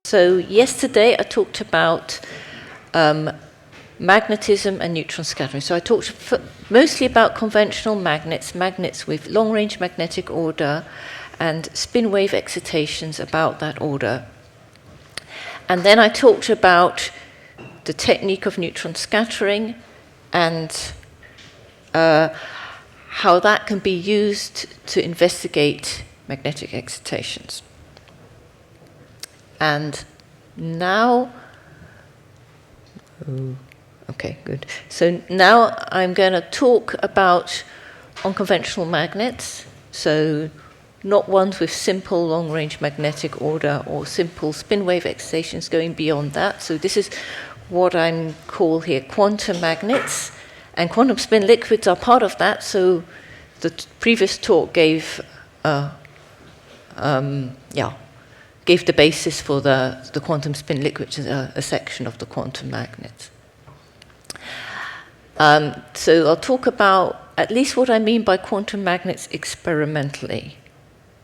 So yesterday I talked about magnetism and neutron scattering. So I talked mostly about conventional magnets, magnets with long-range magnetic order and spin wave excitations about that order. And then I talked about the technique of neutron scattering and how that can be used to investigate magnetic excitations. And now, okay, good. So now I'm going to talk about unconventional magnets, so not ones with simple long-range magnetic order or simple spin wave excitations going beyond that. So this is what I call here quantum magnets, and quantum spin liquids are part of that. So the previous talk gave the basis for the quantum spin liquid, which is a section of the quantum magnets. So I'll talk about at least what I mean by quantum magnets experimentally,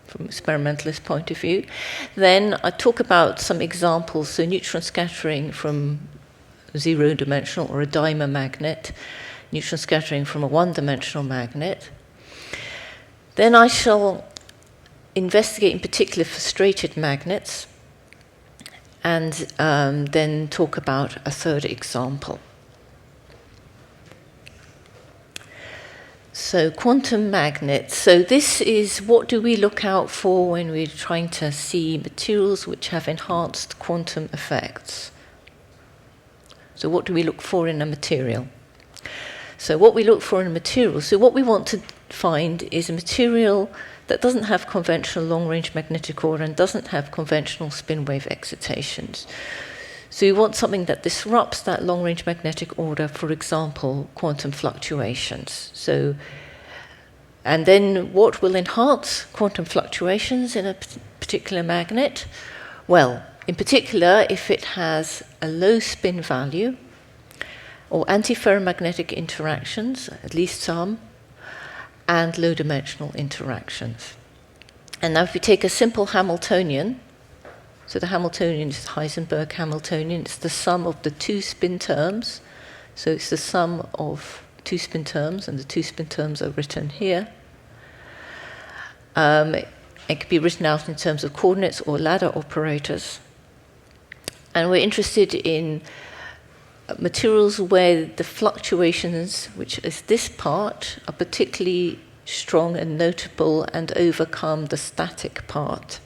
from an experimentalist point of view. Then I talk about some examples, so neutron scattering from zero-dimensional or a dimer magnet, neutron scattering from a one-dimensional magnet. Then I shall investigate in particular frustrated magnets, and then talk about a third example. So quantum magnets. So this is what do we look out for when we're trying to see materials which have enhanced quantum effects. So what do we look for in a material? So what we look for in a material, so what we want to find is a material that doesn't have conventional long-range magnetic order and doesn't have conventional spin wave excitations. So you want something that disrupts that long-range magnetic order, for example, quantum fluctuations. So, and then what will enhance quantum fluctuations in a particular magnet? Well, in particular, if it has a low spin value or antiferromagnetic interactions, at least some, and low-dimensional interactions. And now if we take a simple Hamiltonian, so the Hamiltonian is Heisenberg Hamiltonian, it's the sum of the two spin terms, so it's the sum of two spin terms, and the two spin terms are written here. It can be written out in terms of coordinates or ladder operators. And we're interested in materials where the fluctuations, which is this part, are particularly strong and notable and overcome the static part.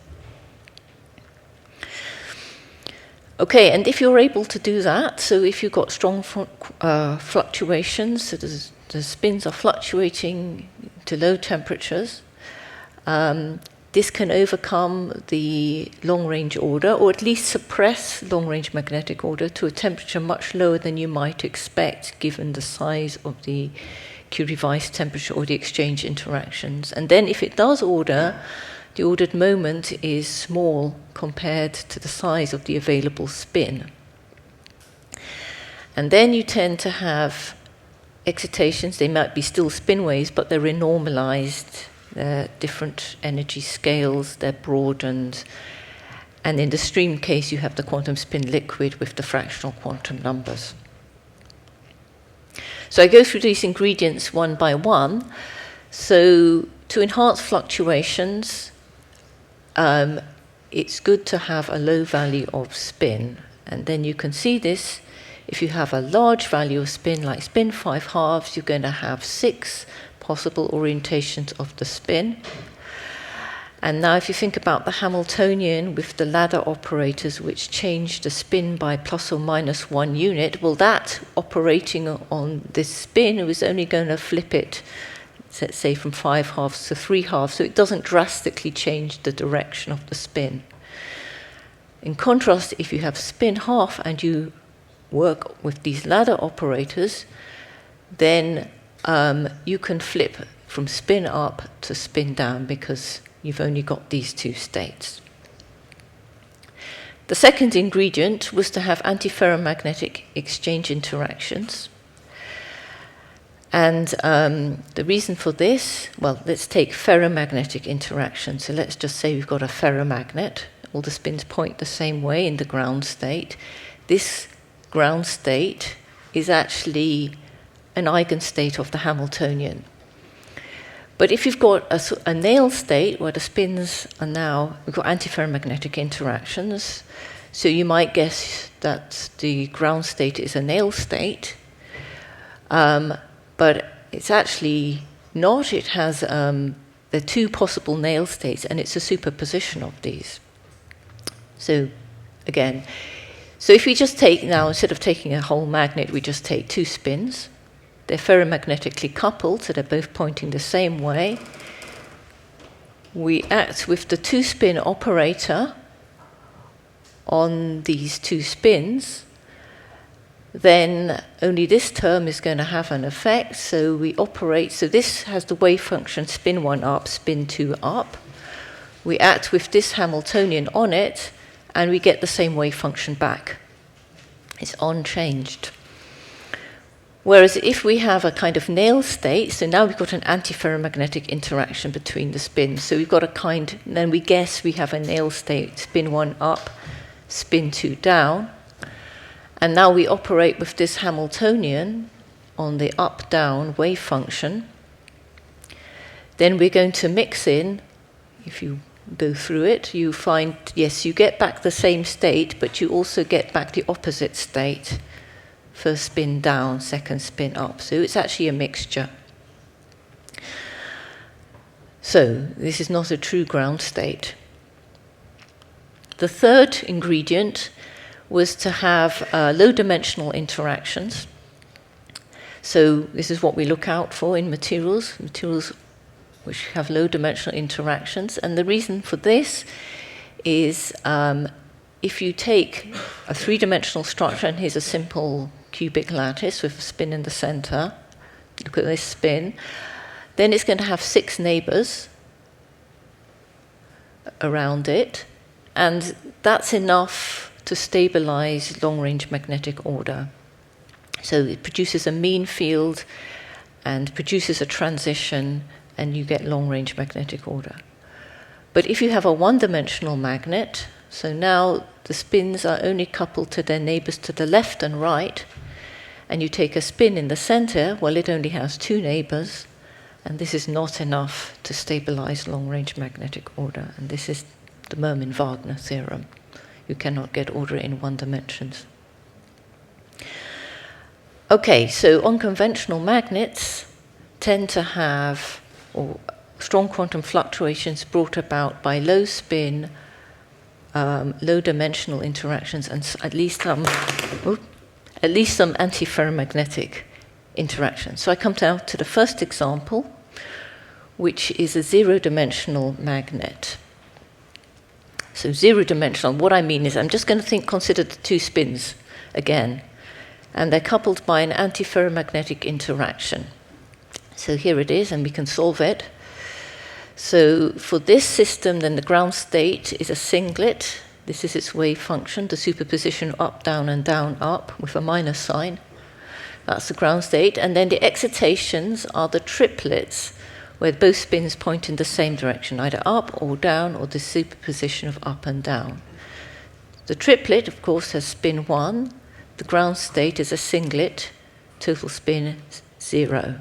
Okay, and if you're able to do that, so if you've got strong fluctuations, so the spins are fluctuating to low temperatures, this can overcome the long-range order, or at least suppress long-range magnetic order to a temperature much lower than you might expect, given the size of the Curie Weiss temperature or the exchange interactions. And then if it does order, the ordered moment is small compared to the size of the available spin. And then you tend to have excitations. They might be still spin waves, but they're renormalized. They're different energy scales, they're broadened. And in the stream case, you have the quantum spin liquid with the fractional quantum numbers. So I go through these ingredients one by one. So to enhance fluctuations, it's good to have a low value of spin. And then you can see this. If you have a large value of spin, like spin 5/2, you're going to have 6 possible orientations of the spin. And now if you think about the Hamiltonian with the ladder operators which change the spin by plus or minus 1 unit, well, that operating on this spin was only going to flip it, let's say, from 5/2 to 3/2, so it doesn't drastically change the direction of the spin. In contrast, if you have spin 1/2 and you work with these ladder operators, then you can flip from spin up to spin down because you've only got these two states. The second ingredient was to have antiferromagnetic exchange interactions. And the reason for this, well, let's take ferromagnetic interaction. So let's just say we've got a ferromagnet, all the spins point the same way in the ground state. This ground state is actually an eigenstate of the Hamiltonian. But if you've got a Néel state where the spins are now, we've got antiferromagnetic interactions, so you might guess that the ground state is a Néel state, but it's actually not. It has there are two possible Néel states, and it's a superposition of these. So again, so if we just take now, instead of taking a whole magnet, we just take two spins. They're ferromagnetically coupled, so they're both pointing the same way. We act with the two-spin operator on these two spins. Then only this term is going to have an effect, so we operate. So this has the wave function spin 1 up, spin 2 up. We act with this Hamiltonian on it, and we get the same wave function back. It's unchanged. Whereas if we have a kind of Néel state, so now we've got an antiferromagnetic interaction between the spins. So we've got a kind, then we guess we have a Néel state, spin 1 up, spin 2 down. And now we operate with this Hamiltonian on the up-down wave function. Then we're going to mix in, if you go through it, you find, yes, you get back the same state, but you also get back the opposite state. First spin down, second spin up. So it's actually a mixture. So this is not a true ground state. The third ingredient was to have low-dimensional interactions. So this is what we look out for in materials which have low-dimensional interactions. And the reason for this is if you take a three-dimensional structure, and here's a simple cubic lattice with a spin in the center, look at this spin, then it's going to have 6 neighbors around it, and that's enough to stabilize long-range magnetic order. So it produces a mean field and produces a transition, and you get long-range magnetic order. But if you have a one-dimensional magnet, so now the spins are only coupled to their neighbors to the left and right, and you take a spin in the center, well, it only has 2 neighbors, and this is not enough to stabilize long-range magnetic order. And this is the Mermin-Wagner theorem. You cannot get order in one dimensions. Okay, so unconventional magnets tend to have strong quantum fluctuations brought about by low spin, low dimensional interactions, and at least some antiferromagnetic interactions. So I come down to the first example, which is a zero-dimensional magnet. So zero-dimensional, what I mean is I'm just going to consider the 2 spins again, and they're coupled by an antiferromagnetic interaction. So here it is, and we can solve it. So for this system, then the ground state is a singlet. This is its wave function, the superposition up, down, and down, up, with a minus sign. That's the ground state. And then the excitations are the triplets, where both spins point in the same direction, either up or down, or the superposition of up and down. The triplet, of course, has spin 1. The ground state is a singlet, total spin 0.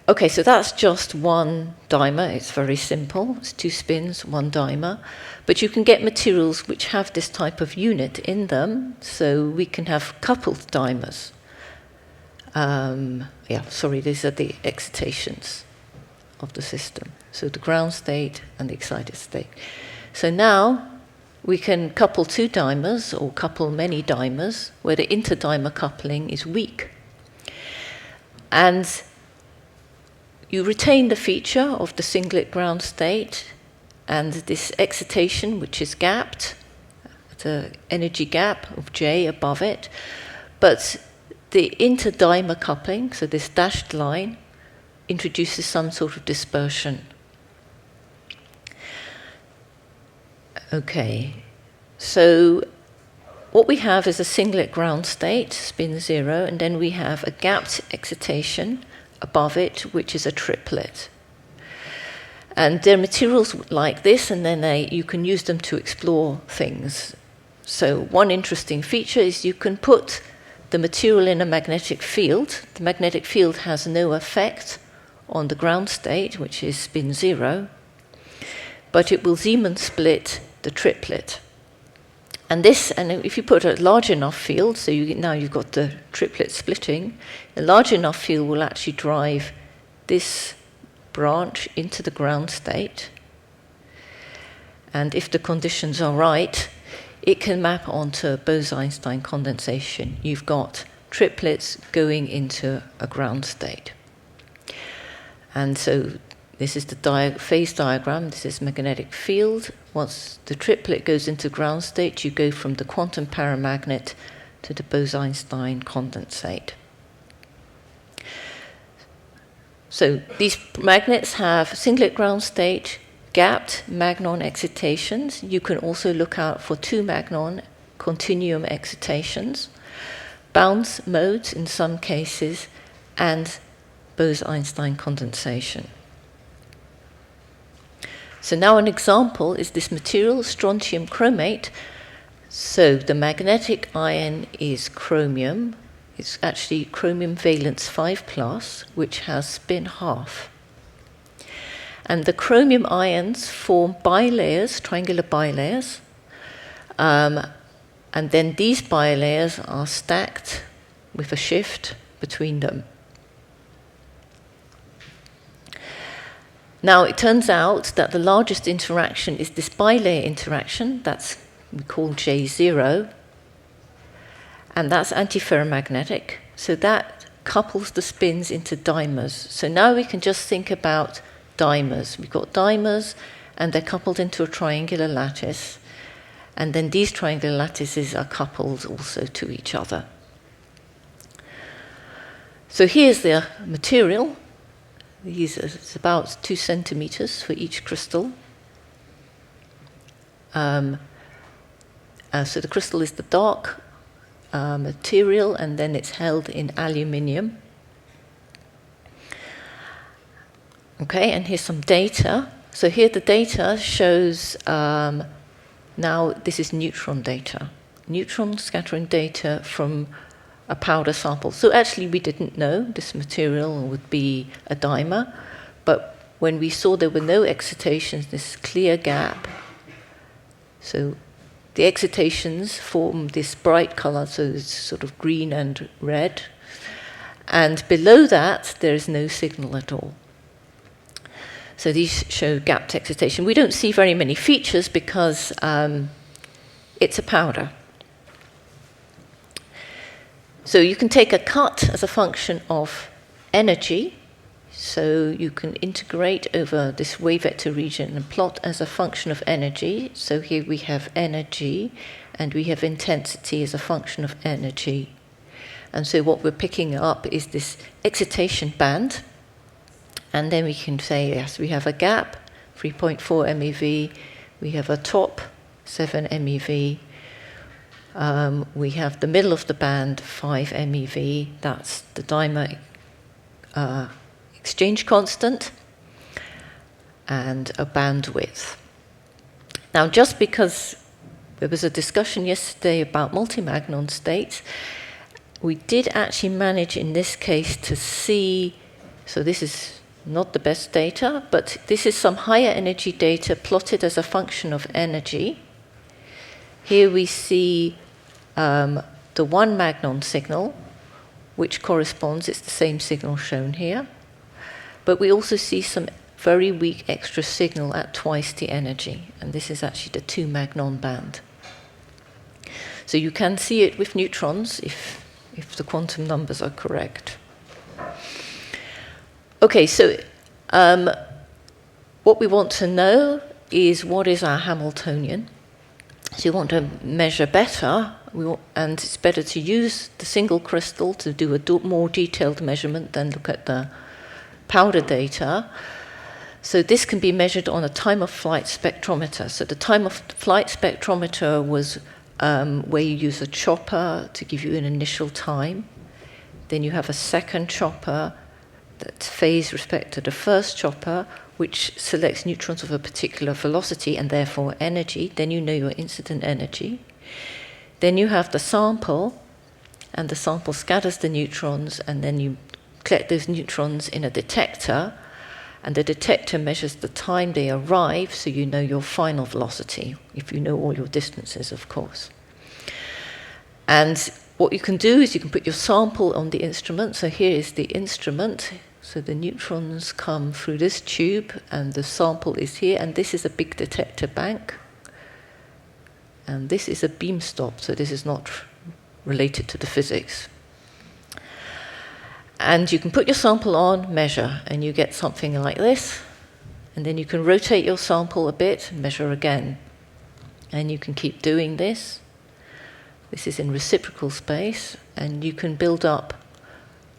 Okay, so that's just one dimer. It's very simple. It's 2 spins, 1 dimer. But you can get materials which have this type of unit in them, so we can have coupled dimers. These are the excitations of the system. So the ground state and the excited state. So now we can couple 2 dimers or couple many dimers where the interdimer coupling is weak. And you retain the feature of the singlet ground state and this excitation, which is gapped, the energy gap of J above it, but the interdimer coupling, so this dashed line, introduces some sort of dispersion. Okay, so what we have is a singlet ground state, spin 0, and then we have a gapped excitation above it, which is a triplet. And they're materials like this, and then you can use them to explore things. So one interesting feature is you can put the material in a magnetic field. The magnetic field has no effect on the ground state, which is spin 0, but it will Zeeman split the triplet. And if you put a large enough field, so now you've got the triplet splitting, a large enough field will actually drive this branch into the ground state. And if the conditions are right, it can map onto Bose-Einstein condensation. You've got triplets going into a ground state. And so this is the phase diagram. This is magnetic field. Once the triplet goes into ground state, you go from the quantum paramagnet to the Bose-Einstein condensate. So these magnets have singlet ground state, gapped magnon excitations. You can also look out for 2 magnon continuum excitations, bounce modes in some cases, and Bose-Einstein condensation. So now an example is this material, strontium chromate. So the magnetic ion is chromium. It's actually chromium valence 5+, which has spin half. And the chromium ions form bilayers, triangular bilayers. And then these bilayers are stacked with a shift between them. Now, it turns out that the largest interaction is this bilayer interaction. That's we call J0. And that's antiferromagnetic. So that couples the spins into dimers. So now we can just think about dimers. We've got dimers, and they're coupled into a triangular lattice. And then these triangular lattices are coupled also to each other. So here's the material. It's about 2 centimeters for each crystal. So the crystal is the dark material, and then it's held in aluminium. Okay, and here's some data. So here the data shows, now this is neutron data. Neutron scattering data from a powder sample. So actually we didn't know this material would be a dimer, but when we saw there were no excitations, this clear gap, so the excitations form this bright color, so it's sort of green and red, and below that there is no signal at all. So these show gapped excitation. We don't see very many features because it's a powder. So you can take a cut as a function of energy. So you can integrate over this wave vector region and plot as a function of energy. So here we have energy, and we have intensity as a function of energy. And so what we're picking up is this excitation band. And then we can say, yes, we have a gap, 3.4 MeV. We have a top, 7 MeV. We have the middle of the band, 5 MeV. That's the dimer exchange constant, and a bandwidth. Now, just because there was a discussion yesterday about multi-magnon states, we did actually manage in this case to see, so this is not the best data, but this is some higher energy data plotted as a function of energy. Here we see the 1 magnon signal, which corresponds, it's the same signal shown here. But we also see some very weak extra signal at twice the energy, and this is actually the 2 magnon band. So you can see it with neutrons if the quantum numbers are correct. Okay, so what we want to know is what is our Hamiltonian. So you want to measure better, and it's better to use the single crystal to do a more detailed measurement than look at the powder data. So this can be measured on a time-of-flight spectrometer. So the time-of-flight spectrometer was where you use a chopper to give you an initial time. Then you have a second chopper that's phase respect to the first chopper, which selects neutrons of a particular velocity and therefore energy. Then you know your incident energy. Then you have the sample, and the sample scatters the neutrons, and then you collect those neutrons in a detector, and the detector measures the time they arrive, so you know your final velocity, if you know all your distances, of course. And what you can do is you can put your sample on the instrument. So here is the instrument. So the neutrons come through this tube, and the sample is here, and this is a big detector bank. And this is a beam stop, so this is not related to the physics. And you can put your sample on, measure, and you get something like this. And then you can rotate your sample a bit, measure again. And you can keep doing this. This is in reciprocal space, and you can build up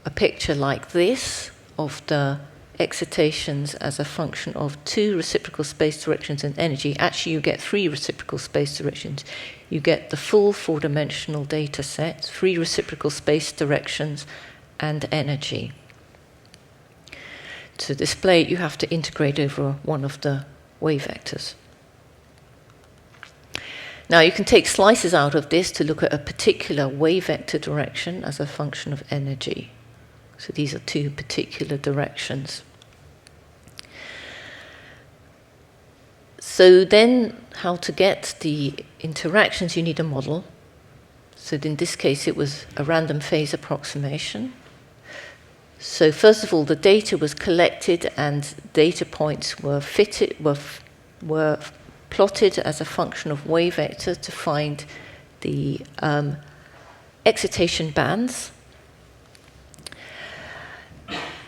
a picture like this of the excitations as a function of 2 reciprocal space directions and energy. Actually, you get 3 reciprocal space directions. You get the full 4-dimensional data set, 3 reciprocal space directions, and energy. To display it, you have to integrate over one of the wave vectors. Now you can take slices out of this to look at a particular wave vector direction as a function of energy. So these are 2 particular directions. So then how to get the interactions, you need a model. So in this case it was a random phase approximation. So first of all, the data was collected and data points were plotted as a function of wave vector to find the excitation bands.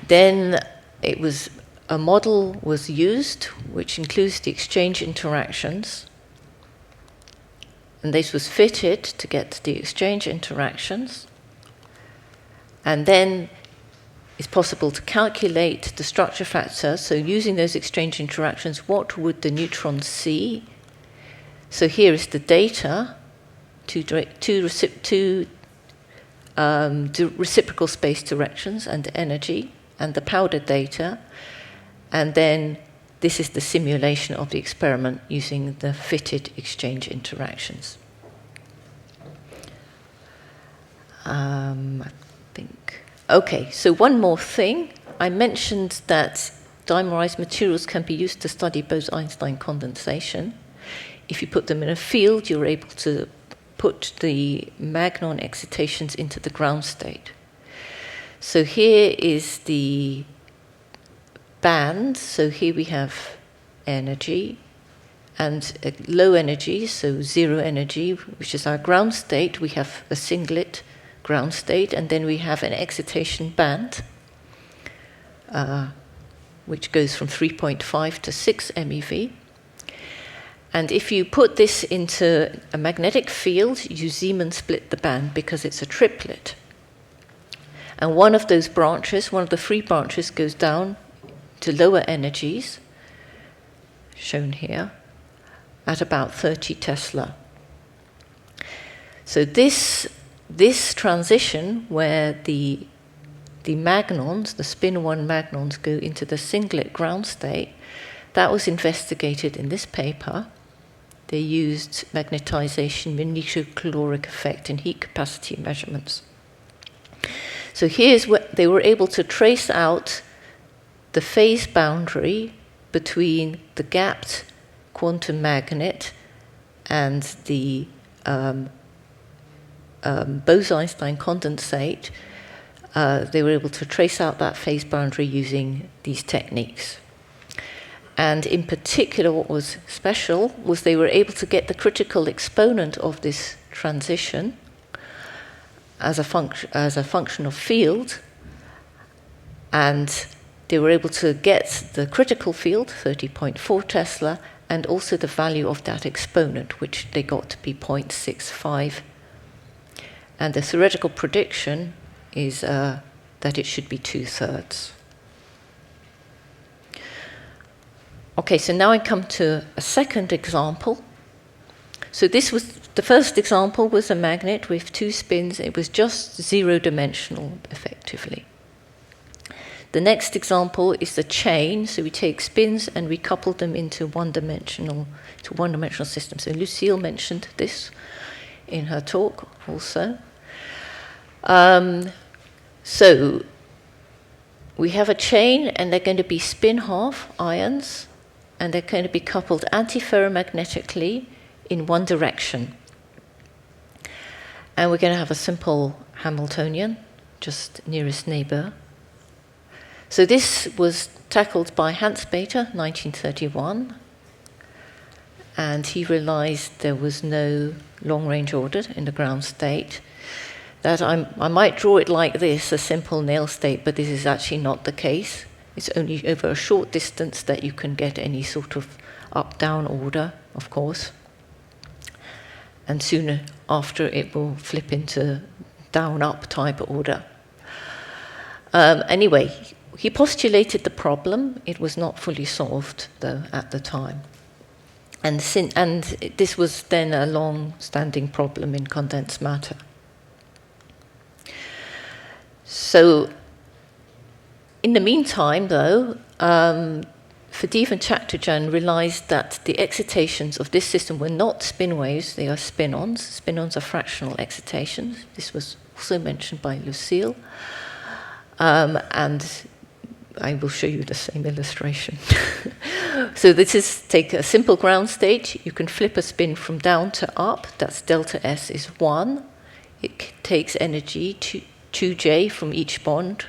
Then a model was used, which includes the exchange interactions. And this was fitted to get the exchange interactions. And then it's possible to calculate the structure factor. So using those exchange interactions, what would the neutrons see? So here is the data, two reciprocal space directions and energy, and the powdered data. And then this is the simulation of the experiment using the fitted exchange interactions. I think. Okay, so one more thing. I mentioned that dimerized materials can be used to study Bose-Einstein condensation. If you put them in a field, you're able to put the magnon excitations into the ground state. So here is the band. So here we have energy and low energy, so 0 energy, which is our ground state. We have a singlet ground state, and then we have an excitation band, which goes from 3.5 to 6 MeV. And if you put this into a magnetic field, you Zeeman split the band because it's a triplet. And one of those branches, one of the 3 branches, goes down to lower energies, shown here, at about 30 Tesla. So this transition where the magnons, the spin 1 magnons, go into the singlet ground state, that was investigated in this paper. They used magnetization, magnetocaloric effect, and heat capacity measurements. So here's what they were able to trace out the phase boundary between the gapped quantum magnet and the Bose-Einstein condensate. They were able to trace out that phase boundary using these techniques. And in particular, what was special was they were able to get the critical exponent of this transition as a function of field, and they were able to get the critical field, 30.4 Tesla, and also the value of that exponent, which they got to be 0.65. And the theoretical prediction is that it should be 2/3. Okay, so now I come to a second example. So this was, the first example was a magnet with 2 spins. It was just 0-dimensional, effectively. The next example is the chain. So we take spins and we couple them into one-dimensional system. So Lucille mentioned this in her talk also. So we have a chain, and they're going to be spin-half ions, and they're going to be coupled antiferromagnetically in one direction. And we're going to have a simple Hamiltonian, just nearest neighbor. So this was tackled by Hans Bethe, 1931, and he realized there was no long-range order in the ground state. That I might draw it like this, a simple Néel state, but this is actually not the case. It's only over a short distance that you can get any sort of up-down order, of course. And sooner after it will flip into down-up type order. Anyway, he postulated the problem. It was not fully solved, though, at the time. And this was then a long-standing problem in condensed matter. So, in the meantime, though, Faddeev and Chatterjee realized that the excitations of this system were not spin waves, they are spin-ons. Spin-ons are fractional excitations. This was also mentioned by Lucille. And I will show you the same illustration. So this is, take a simple ground state. You can flip a spin from down to up. That's delta S is 1. It takes energy 2J from each bond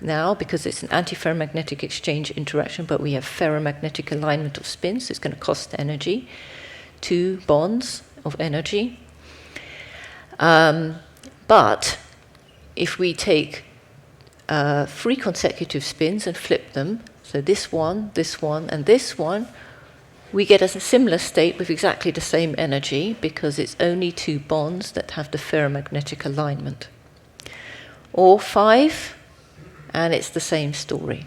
now, because it's an antiferromagnetic exchange interaction, but we have ferromagnetic alignment of spins, so it's going to cost energy, 2 bonds of energy. But if we take 3 consecutive spins and flip them, so this one, and this one, we get a similar state with exactly the same energy, because it's only 2 bonds that have the ferromagnetic alignment. Or 5, and it's the same story.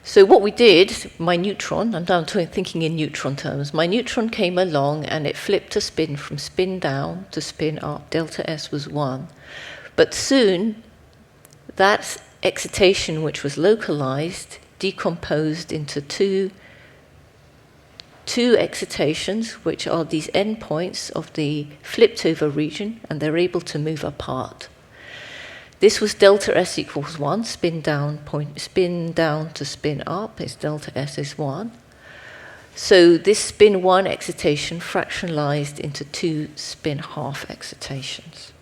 So what we did, my neutron, I'm now thinking in neutron terms, my neutron came along and it flipped a spin from spin down to spin up. Delta S was 1. But soon, that excitation, which was localized, decomposed into two excitations, which are these endpoints of the flipped over region, and they're able to move apart. This was delta S equals 1, spin down to spin up is delta S is 1. So this spin 1 excitation fractionalized into 2 spin half excitations.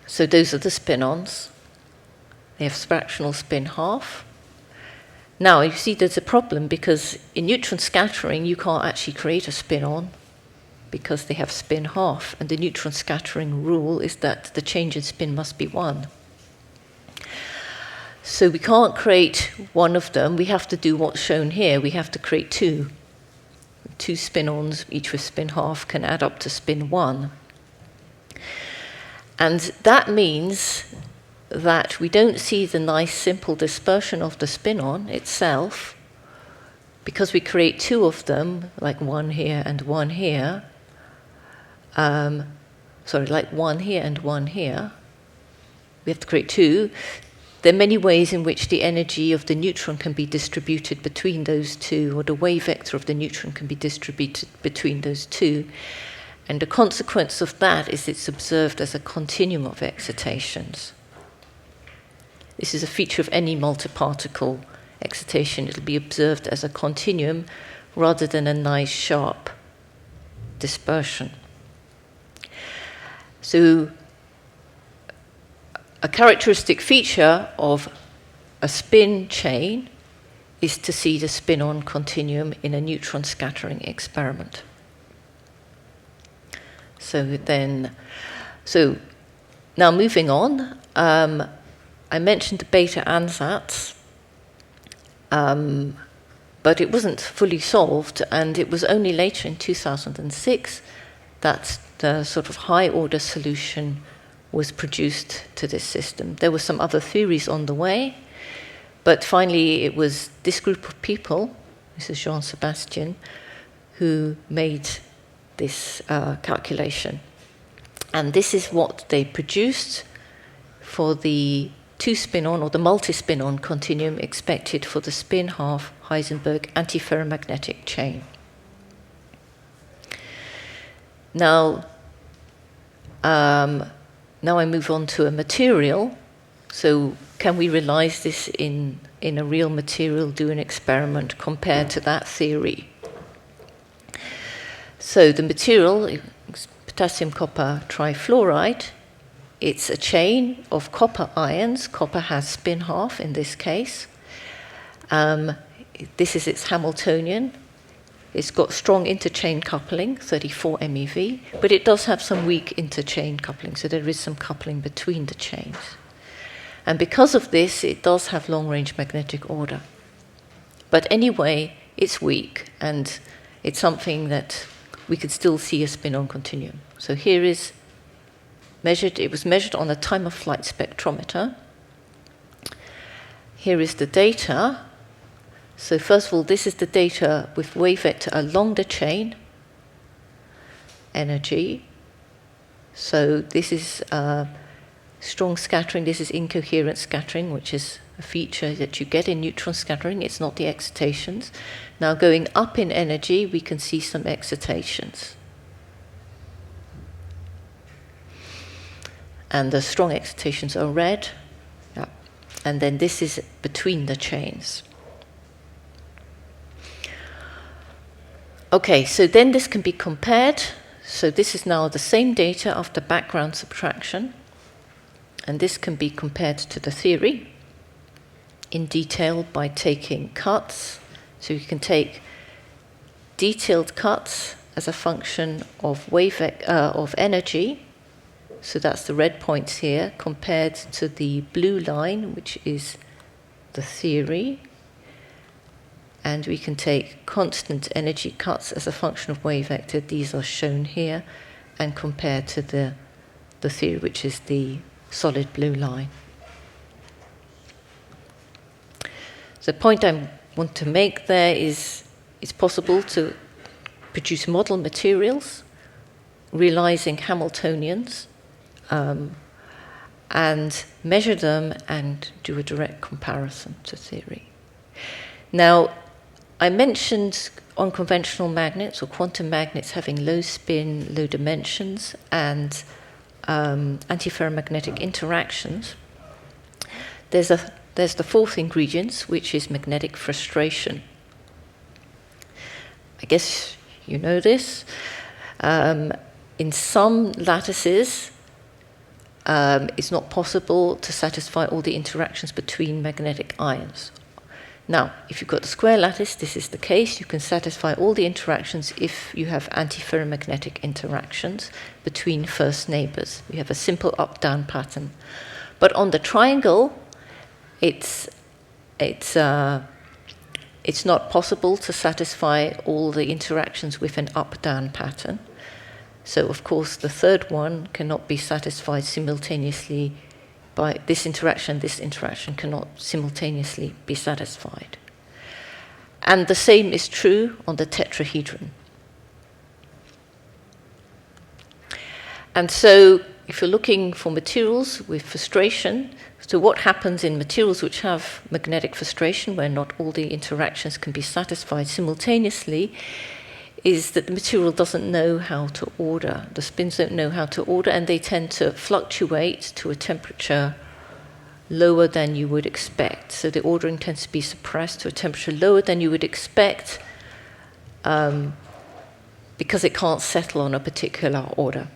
So those are the spin-ons. They have fractional spin half. Now you see there's a problem, because in neutron scattering you can't actually create a spin-on, because they have spin half, and the neutron scattering rule is that the change in spin must be 1. So we can't create one of them. We have to do what's shown here. We have to create 2. 2 spin-ons, each with spin half, can add up to spin 1. And that means that we don't see the nice simple dispersion of the spin-on itself, because we create 2 of them, like 1 here and 1 here. Like 1 here and 1 here. We have to create 2. There are many ways in which the energy of the neutron can be distributed between those 2, or the wave vector of the neutron can be distributed between those 2. And the consequence of that is it's observed as a continuum of excitations. This is a feature of any multiparticle excitation. It'll be observed as a continuum rather than a nice sharp dispersion. So a characteristic feature of a spin chain is to see the spin-on continuum in a neutron scattering experiment. So now moving on, I mentioned the beta ansatz, but it wasn't fully solved, and it was only later in 2006 that the sort of high-order solution was produced to this system. There were some other theories on the way, but finally it was this group of people, this is Jean-Sébastien, who made this calculation. And this is what they produced. for the two-spin-on or the multi-spin-on continuum expected for the spin-half Heisenberg antiferromagnetic chain. Now I move on to a material. So can we realize this in a real material, do an experiment compared to that theory? So the material, potassium copper trifluoride, it's a chain of copper ions. Copper has spin half in this case. This is its Hamiltonian. It's got strong interchain coupling, 34 MeV, but it does have some weak interchain coupling, so there is some coupling between the chains. And because of this, it does have long-range magnetic order. But anyway, it's weak, and it's something that we could still see a spin-on continuum. So here is measured, it was measured on a time-of-flight spectrometer. Here is the data. So first of all, this is the data with wave vector along the chain, energy. So this is strong scattering, this is incoherent scattering, which is a feature that you get in neutron scattering. It's not the excitations. Now going up in energy, we can see some excitations. And the strong excitations are red. Yeah. And then this is between the chains. Okay, so then this can be compared. So this is now the same data after background subtraction. And this can be compared to the theory in detail by taking cuts. So you can take detailed cuts as a function of of energy. So that's the red points here, compared to the blue line, which is the theory. And we can take constant energy cuts as a function of wave vector. These are shown here, and compared to the theory, which is the solid blue line. The point I want to make there is it's possible to produce model materials, realizing Hamiltonians, and measure them and do a direct comparison to theory. Now, I mentioned unconventional magnets or quantum magnets having low spin, low dimensions, and antiferromagnetic interactions. There's the fourth ingredient, which is magnetic frustration. I guess you know this. In some lattices, it's not possible to satisfy all the interactions between magnetic ions. Now, if you've got the square lattice, this is the case. You can satisfy all the interactions if you have antiferromagnetic interactions between first neighbors. We have a simple up-down pattern. But on the triangle, it's not possible to satisfy all the interactions with an up-down pattern. So, of course, the third one cannot be satisfied simultaneously by this interaction cannot simultaneously be satisfied. And the same is true on the tetrahedron. And so if you're looking for materials with frustration, so what happens in materials which have magnetic frustration, where not all the interactions can be satisfied simultaneously, is that the material doesn't know how to order. The spins don't know how to order, and they tend to fluctuate to a temperature lower than you would expect. So the ordering tends to be suppressed to a temperature lower than you would expect, because it can't settle on a particular order.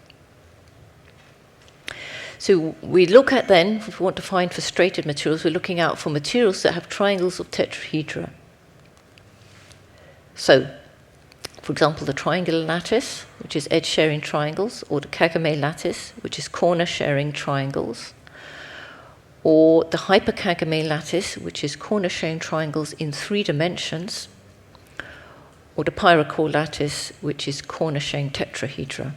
So we look at then, if we want to find frustrated materials, we're looking out for materials that have triangles of tetrahedra. So, for example, the triangular lattice, which is edge-sharing triangles, or the Kagame lattice, which is corner-sharing triangles, or the hyper-Kagame lattice, which is corner-sharing triangles in 3 dimensions, or the pyrocore lattice, which is corner-sharing tetrahedra.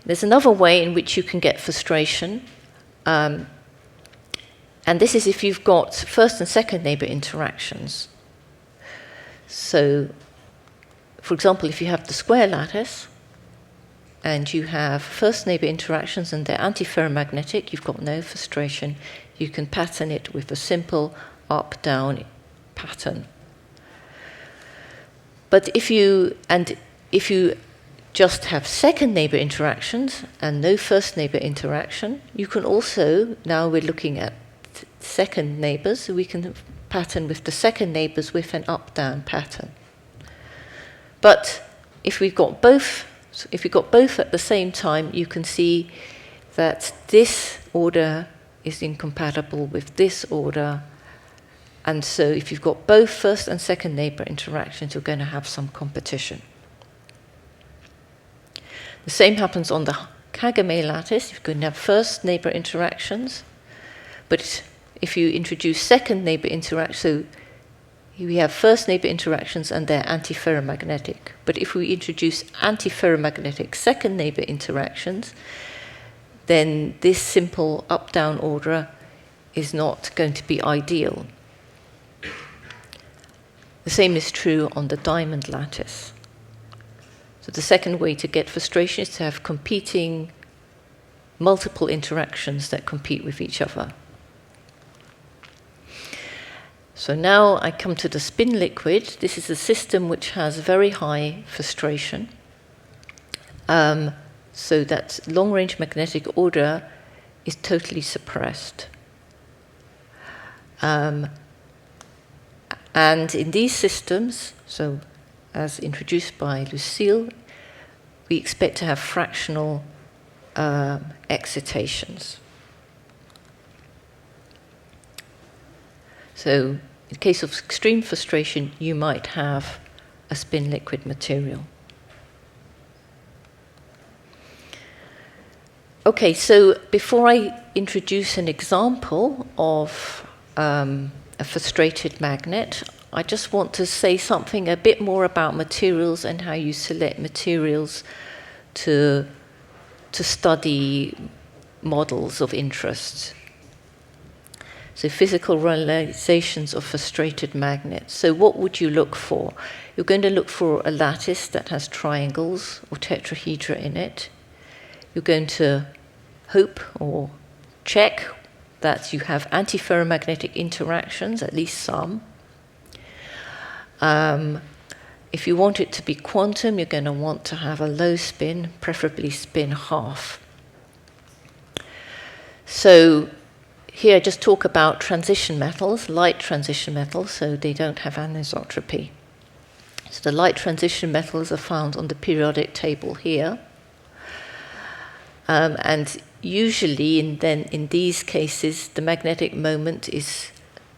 There's another way in which you can get frustration, and this is if you've got first and second neighbor interactions. So, for example, if you have the square lattice, and you have first neighbor interactions and they're antiferromagnetic, you've got no frustration, you can pattern it with a simple up-down pattern. But if you just have second neighbor interactions and no first neighbor interaction, you can also, now we're looking at second neighbors, so we can pattern with the second neighbors with an up-down pattern. But if we've got both at the same time, you can see that this order is incompatible with this order. And so if you've got both first and second neighbor interactions, you're going to have some competition. The same happens on the Kagame lattice. You're going to have first neighbor interactions. But if you introduce second neighbor interactions, so we have first neighbor interactions and they're antiferromagnetic. But if we introduce antiferromagnetic second neighbor interactions, then this simple up-down order is not going to be ideal. The same is true on the diamond lattice. So the second way to get frustration is to have competing multiple interactions that compete with each other. So now I come to the spin liquid. This is a system which has very high frustration. So that long-range magnetic order is totally suppressed. And in these systems, so as introduced by Lucille, we expect to have fractional excitations. So in case of extreme frustration, you might have a spin liquid material. Okay, so before I introduce an example of a frustrated magnet, I just want to say something a bit more about materials and how you select materials to study models of interest. So physical realizations of frustrated magnets. So what would you look for? You're going to look for a lattice that has triangles or tetrahedra in it. You're going to hope or check that you have antiferromagnetic interactions, at least some. If you want it to be quantum, you're going to want to have a low spin, preferably spin half. So here I just talk about transition metals, light transition metals, so they don't have anisotropy. So the light transition metals are found on the periodic table here. And usually in these cases, the magnetic moment is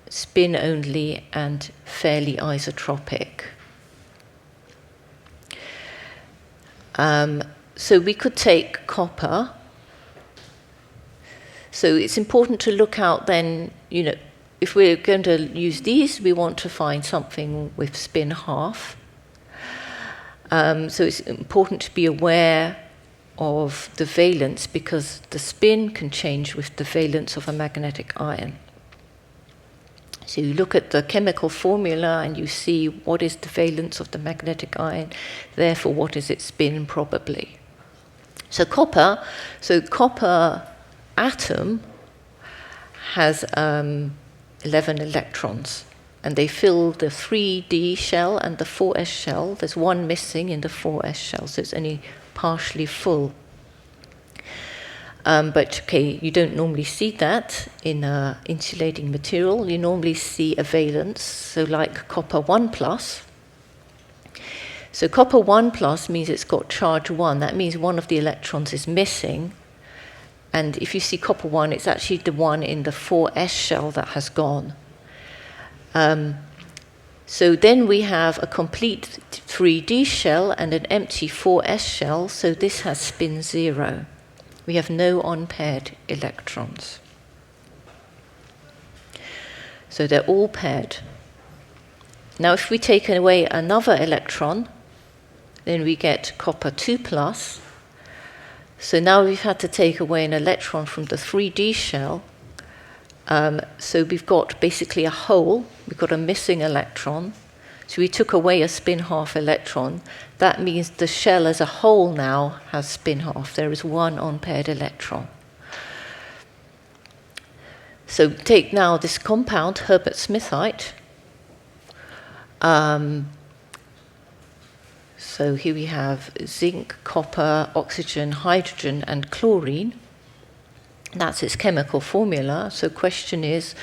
spin only and fairly isotropic. So we could take copper. So it's important to look out then, if we're going to use these, we want to find something with spin half. So it's important to be aware of the valence because the spin can change with the valence of a magnetic ion. So you look at the chemical formula and you see what is the valence of the magnetic ion, therefore what is its spin probably. So copper atom has 11 electrons, and they fill the 3D shell and the 4s shell. There's one missing in the 4s shell, so it's only partially full. But okay, you don't normally see that in an insulating material. You normally see a valence, so like copper 1+. So copper 1+ means it's got charge 1. That means one of the electrons is missing. And if you see copper 1, it's actually the one in the 4s shell that has gone. So then we have a complete 3D shell and an empty 4s shell, so this has spin 0. We have no unpaired electrons. So they're all paired. Now if we take away another electron, then we get copper 2+. So now we've had to take away an electron from the 3D shell. So we've got basically a hole. We've got a missing electron. So we took away a spin-half electron. That means the shell as a whole now has spin-half. There is one unpaired electron. So take now this compound, Herbert-Smithite. So here we have zinc, copper, oxygen, hydrogen, and chlorine. That's its chemical formula. So question is,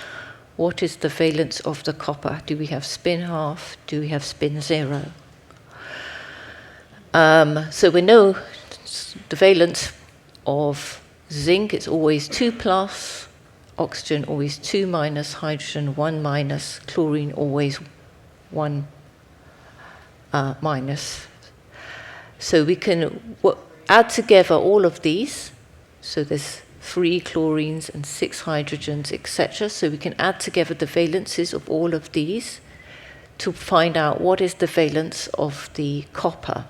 what is the valence of the copper? Do we have spin half? Do we have spin zero? So we know the valence of zinc is always 2 plus, oxygen always 2 minus, hydrogen 1 minus, chlorine always 1 minus. So we can add together all of these. So there's 3 chlorines and 6 hydrogens, etc. So we can add together the valences of all of these to find out what is the valence of the copper.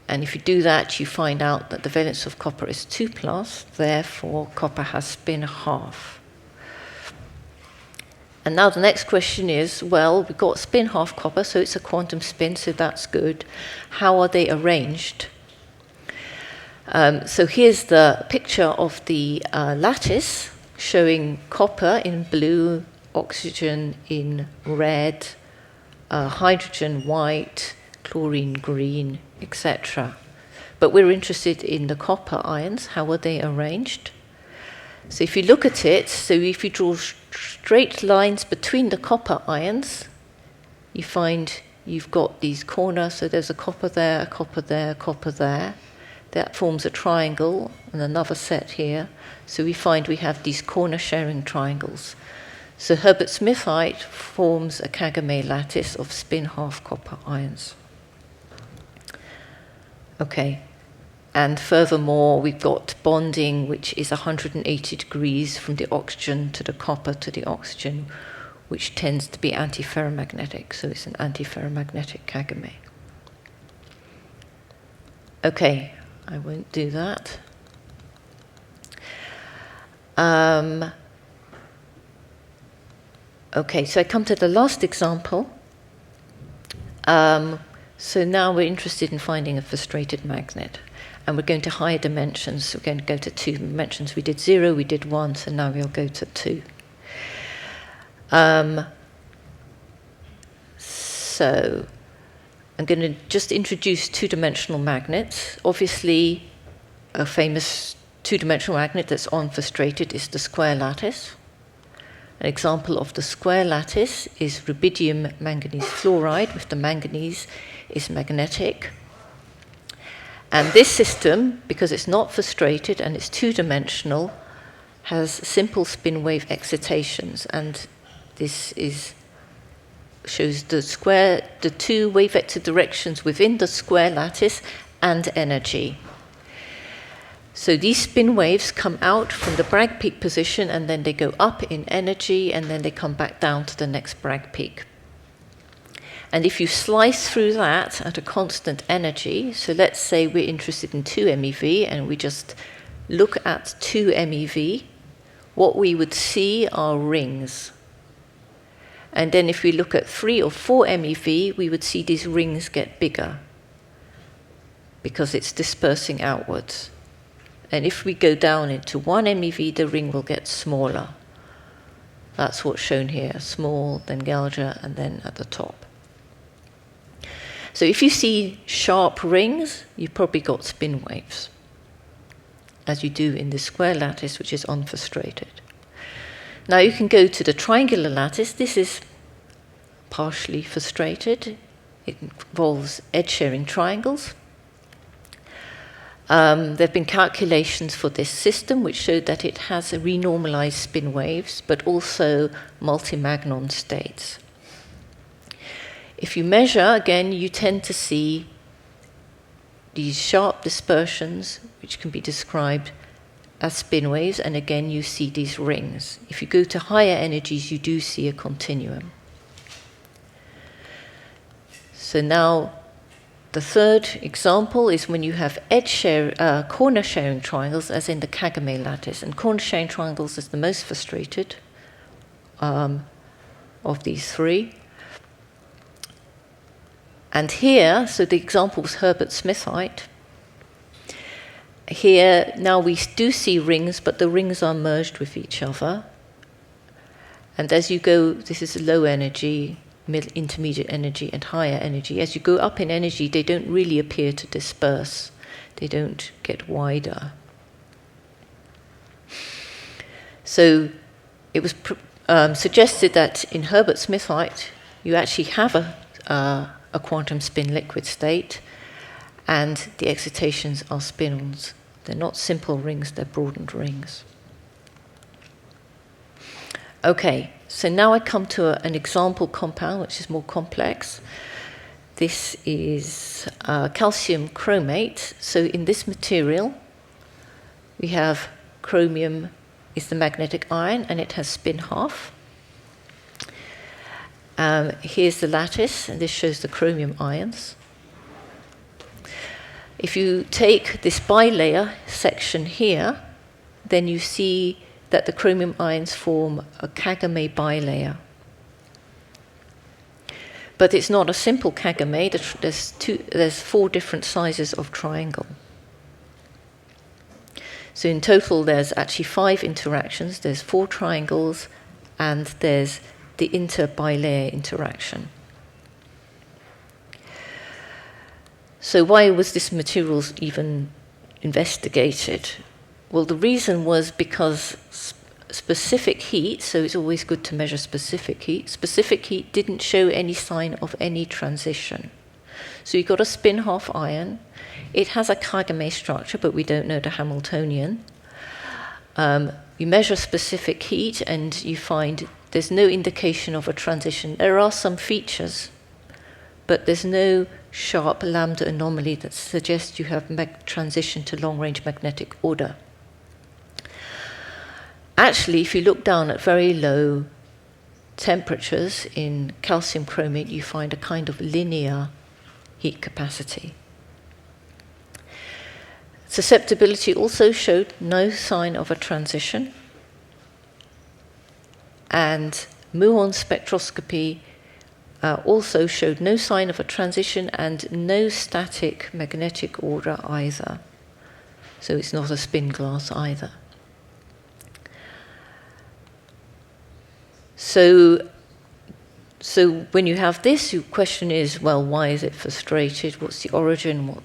And if you do that, you find out that the valence of copper is 2 plus, therefore copper has spin half. And now the next question is, well, we've got spin half copper, so it's a quantum spin, so that's good. How are they arranged? So here's the picture of the lattice showing copper in blue, oxygen in red, hydrogen white, chlorine green, etc. But we're interested in the copper ions. How are they arranged? So if you look at it, so if you draw straight lines between the copper ions, you find you've got these corners. So there's a copper there, a copper there, a copper there. That forms a triangle, and another set here. So we find we have these corner-sharing triangles. So Herbert-Smithite forms a Kagame lattice of spin-half copper ions. Okay. And furthermore, we've got bonding, which is 180 degrees from the oxygen to the copper to the oxygen, which tends to be antiferromagnetic. So it's an antiferromagnetic Kagame. Okay, I won't do that. Okay, so I come to the last example. So now we're interested in finding a frustrated magnet. And we're going to higher dimensions. We're going to go to 2 dimensions. We did 0, we did 1, so now we'll go to 2. So I'm going to just introduce 2-dimensional magnets. Obviously, a famous 2-dimensional magnet that's unfrustrated is the square lattice. An example of the square lattice is rubidium manganese fluoride, with the manganese is magnetic. And this system, because it's not frustrated and it's 2-dimensional, has simple spin wave excitations. And this shows the 2 wave vector directions within the square lattice and energy. So these spin waves come out from the Bragg peak position, and then they go up in energy, and then they come back down to the next Bragg peak. And if you slice through that at a constant energy, so let's say we're interested in 2 MeV and we just look at 2 MeV, what we would see are rings. And then if we look at 3 or 4 MeV, we would see these rings get bigger because it's dispersing outwards. And if we go down into 1 MeV, the ring will get smaller. That's what's shown here, small, then larger, and then at the top. So if you see sharp rings, you've probably got spin waves, as you do in the square lattice, which is unfrustrated. Now you can go to the triangular lattice. This is partially frustrated. It involves edge-sharing triangles. There have been calculations for this system which showed that it has a renormalized spin waves, but also multi-magnon states. If you measure, again, you tend to see these sharp dispersions, which can be described as spin waves, and again, you see these rings. If you go to higher energies, you do see a continuum. So now, the third example is when you have corner-sharing triangles, as in the Kagame lattice. And corner-sharing triangles is the most frustrated of these 3. And here, so the example was Herbert-Smithite. Here, now we do see rings, but the rings are merged with each other. And as you go, this is low energy, intermediate energy, and higher energy. As you go up in energy, they don't really appear to disperse. They don't get wider. So it was suggested that in Herbert-Smithite, you actually have a quantum spin liquid state, and the excitations are spinels. They're not simple rings, they're broadened rings. Okay, so now I come to an example compound, which is more complex. This is calcium chromate. So in this material, we have chromium is the magnetic ion, and it has spin half. Here's the lattice, and this shows the chromium ions. If you take this bilayer section here, then you see that the chromium ions form a Kagame bilayer. But it's not a simple Kagame. There's 4 different sizes of triangle. So in total, there's actually 5 interactions. There's 4 triangles, and there's the inter-bilayer interaction. So why was this material even investigated? Well, the reason was because specific heat, so it's always good to measure specific heat didn't show any sign of any transition. So you've got a spin half ion. It has a Kagame structure, but we don't know the Hamiltonian. You measure specific heat, and you find there's no indication of a transition. There are some features, but there's no sharp lambda anomaly that suggests you have transition to long-range magnetic order. Actually, if you look down at very low temperatures in calcium chromate, you find a kind of linear heat capacity. Susceptibility also showed no sign of a transition, and muon spectroscopy also showed no sign of a transition and no static magnetic order either. So it's not a spin glass either. So when you have this, your question is, well, why is it frustrated? What's the origin?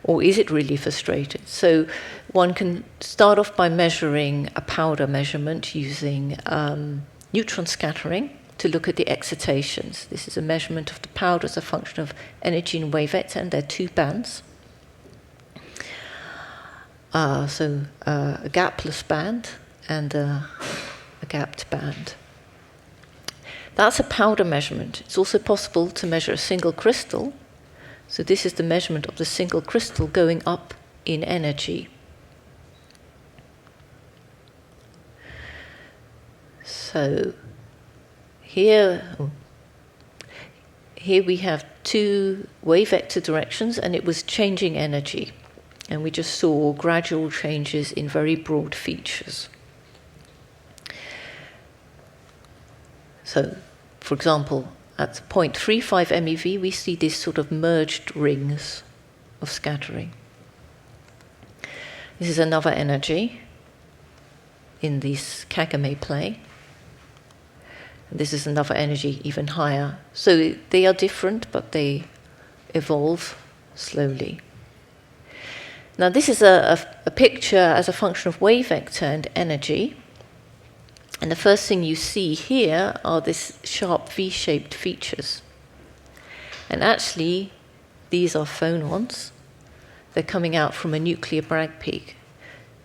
Or is it really frustrated? So one can start off by measuring a powder measurement using neutron scattering to look at the excitations. This is a measurement of the powder as a function of energy and wave vector, and there are 2 bands. So a gapless band and a gapped band. That's a powder measurement. It's also possible to measure a single crystal. So this is the measurement of the single crystal going up in energy. So here we have 2 wave vector directions, and it was changing energy. And we just saw gradual changes in very broad features. So, for example, at 0.35 MeV, we see these sort of merged rings of scattering. This is another energy in this Kagame plane. And this is another energy even higher. So they are different, but they evolve slowly. Now this is a picture as a function of wave vector and energy. And the first thing you see here are these sharp V-shaped features. And actually, these are phonons. They're coming out from a nuclear Bragg peak.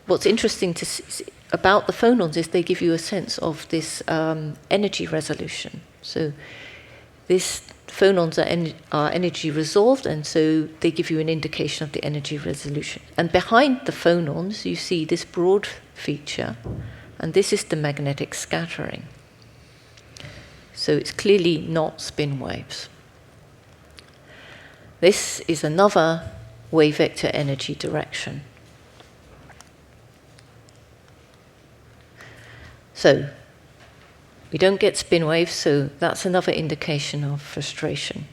What's interesting to see about the phonons is they give you a sense of this energy resolution. So these phonons are energy resolved, and so they give you an indication of the energy resolution. And behind the phonons, you see this broad feature, and this is the magnetic scattering. So it's clearly not spin waves. This is another wave vector energy direction. So we don't get spin waves, so that's another indication of frustration.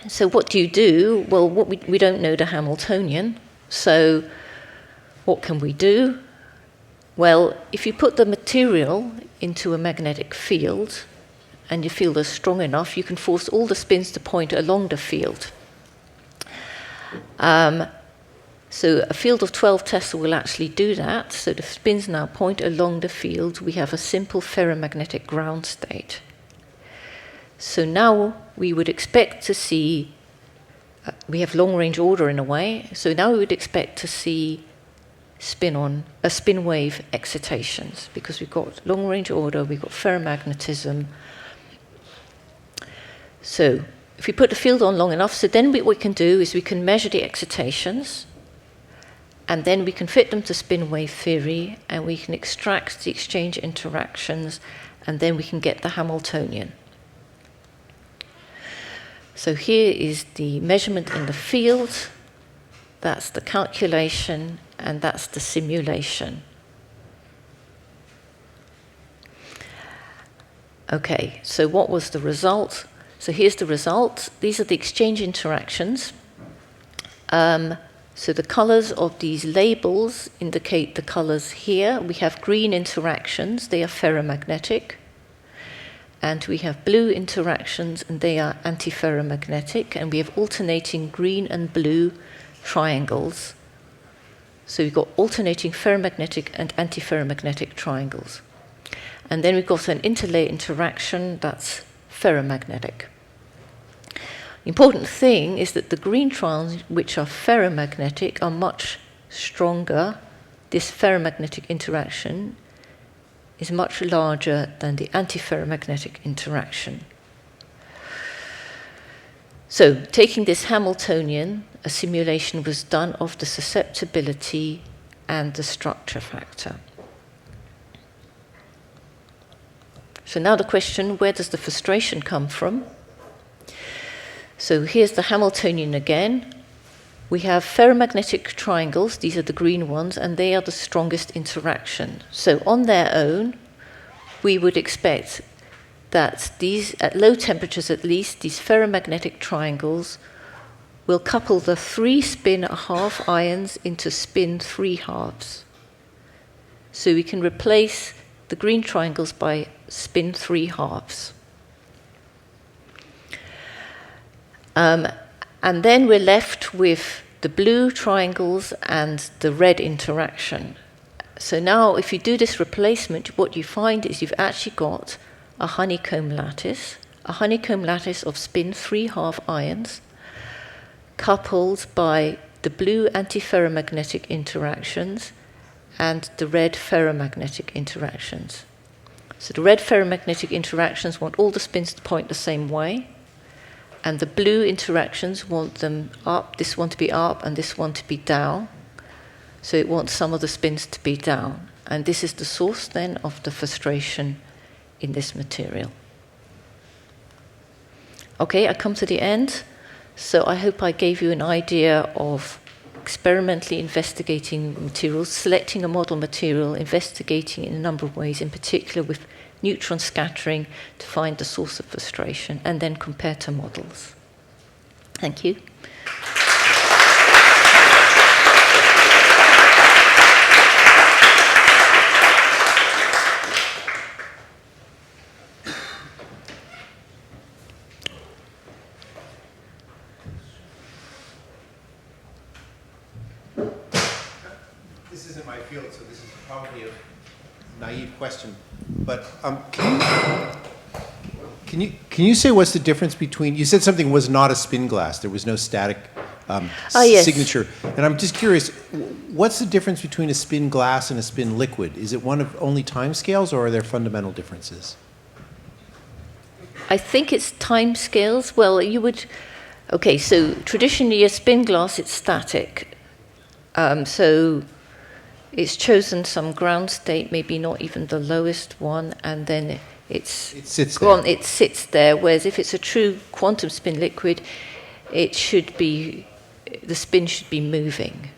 So what do you do? Well, we don't know the Hamiltonian, so what can we do? Well, if you put the material into a magnetic field, and your field is strong enough, you can force all the spins to point along the field. So a field of 12 Tesla will actually do that. So the spins now point along the field. We have a simple ferromagnetic ground state. So now we would expect to see, we have long-range order in a way, so now we would expect to see spin wave excitations, because we've got long-range order, we've got ferromagnetism. So if we put the field on long enough, so then what we can do is we can measure the excitations, and then we can fit them to spin wave theory, and we can extract the exchange interactions, and then we can get the Hamiltonian. So here is the measurement in the field, that's the calculation, and that's the simulation. Okay, so what was the result? So here's the result. These are the exchange interactions. So the colors of these labels indicate the colors here. We have green interactions, they are ferromagnetic. And we have blue interactions, and they are antiferromagnetic. And we have alternating green and blue triangles. So we've got alternating ferromagnetic and antiferromagnetic triangles. And then we've got an interlayer interaction that's ferromagnetic. The important thing is that the green triangles, which are ferromagnetic, are much stronger. This ferromagnetic interaction is much larger than the antiferromagnetic interaction. So, taking this Hamiltonian, a simulation was done of the susceptibility and the structure factor. So now the question, where does the frustration come from? So here's the Hamiltonian again. We have ferromagnetic triangles, these are the green ones, and they are the strongest interaction. So on their own, we would expect that these, at low temperatures at least, these ferromagnetic triangles will couple the 3 spin half ions into spin 3 halves. So we can replace the green triangles by spin 3 halves. And then we're left with the blue triangles and the red interaction. So now if you do this replacement, what you find is you've actually got a honeycomb lattice of spin 3 half ions, coupled by the blue antiferromagnetic interactions and the red ferromagnetic interactions. So the red ferromagnetic interactions want all the spins to point the same way, and the blue interactions want them up, this one to be up and this one to be down. So it wants some of the spins to be down. And this is the source then of the frustration in this material. Okay, I come to the end. So I hope I gave you an idea of experimentally investigating materials, selecting a model material, investigating in a number of ways, in particular with neutron scattering to find the source of frustration, and then compare to models. Thank you. This isn't my field, so this is probably a naive question, but can you say what's the difference between, you said something was not a spin glass, there was no static yes. signature, and I'm just curious, what's the difference between a spin glass and a spin liquid? Is it one of only time scales, or are there fundamental differences? I think it's time scales. Well, you would, okay, so traditionally a spin glass, it's static. So it's chosen some ground state, maybe not even the lowest one, and then it sits there. Whereas if it's a true quantum spin liquid, the spin should be moving.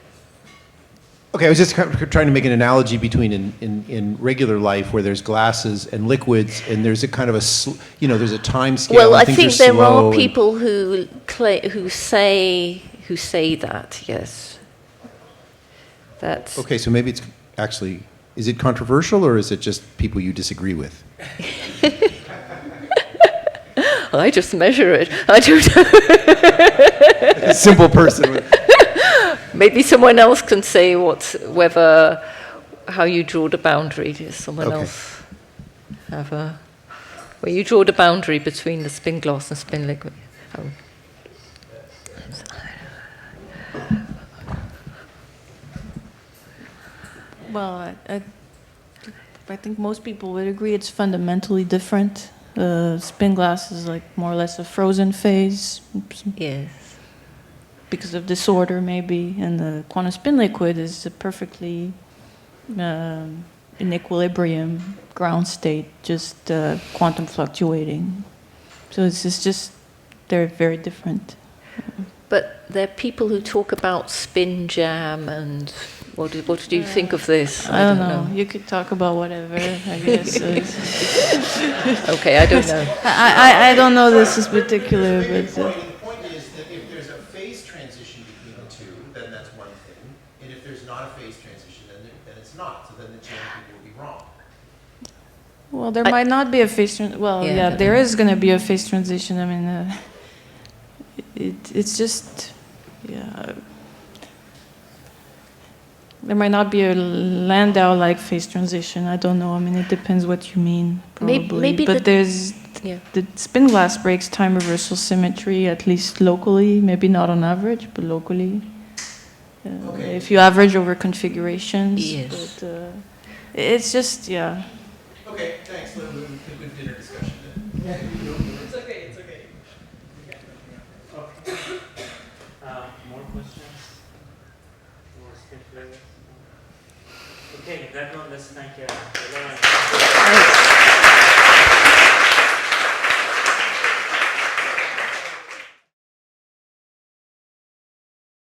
Okay, I was just trying to make an analogy between in regular life where there's gases and liquids, and there's a kind of there's a time scale. Well, and I things think are there slow are people who say that. Yes, that's Okay, so maybe it's actually, is it controversial or is it just people you disagree with? I just measure it. I don't know. A simple person with. Maybe someone else can say how you draw the boundary. Does someone Okay. else have where you draw the boundary between the spin glass and spin liquid? Oh. Well, I think most people would agree it's fundamentally different. Spin glass is like more or less a frozen phase. Yes. Because of disorder, maybe, and the quantum spin liquid is a perfectly in equilibrium ground state, just quantum fluctuating. So it's just they're very different. But there are people who talk about spin jam, and what do you think of this? I don't know. You could talk about whatever, I guess. Okay, I don't know. I don't know this is particular, but. The point is that if there's a phase transition between the two, then that's one thing. And if there's not a phase transition, then it's not. So then the jam will be wrong. Well, there might not be a phase transition. Well, yeah, there is going to be a phase transition. I mean, it's just, yeah. There might not be a Landau-like phase transition. I don't know. I mean, it depends what you mean, probably. Maybe but there's the spin glass breaks time reversal symmetry, at least locally. Maybe not on average, but locally. Okay. If you average over configurations. Yes. But, it's just, yeah. Okay, thanks. We'll have a good dinner discussion then. It's okay. Okay. More questions? More spectators? Okay, that one, let's thank you.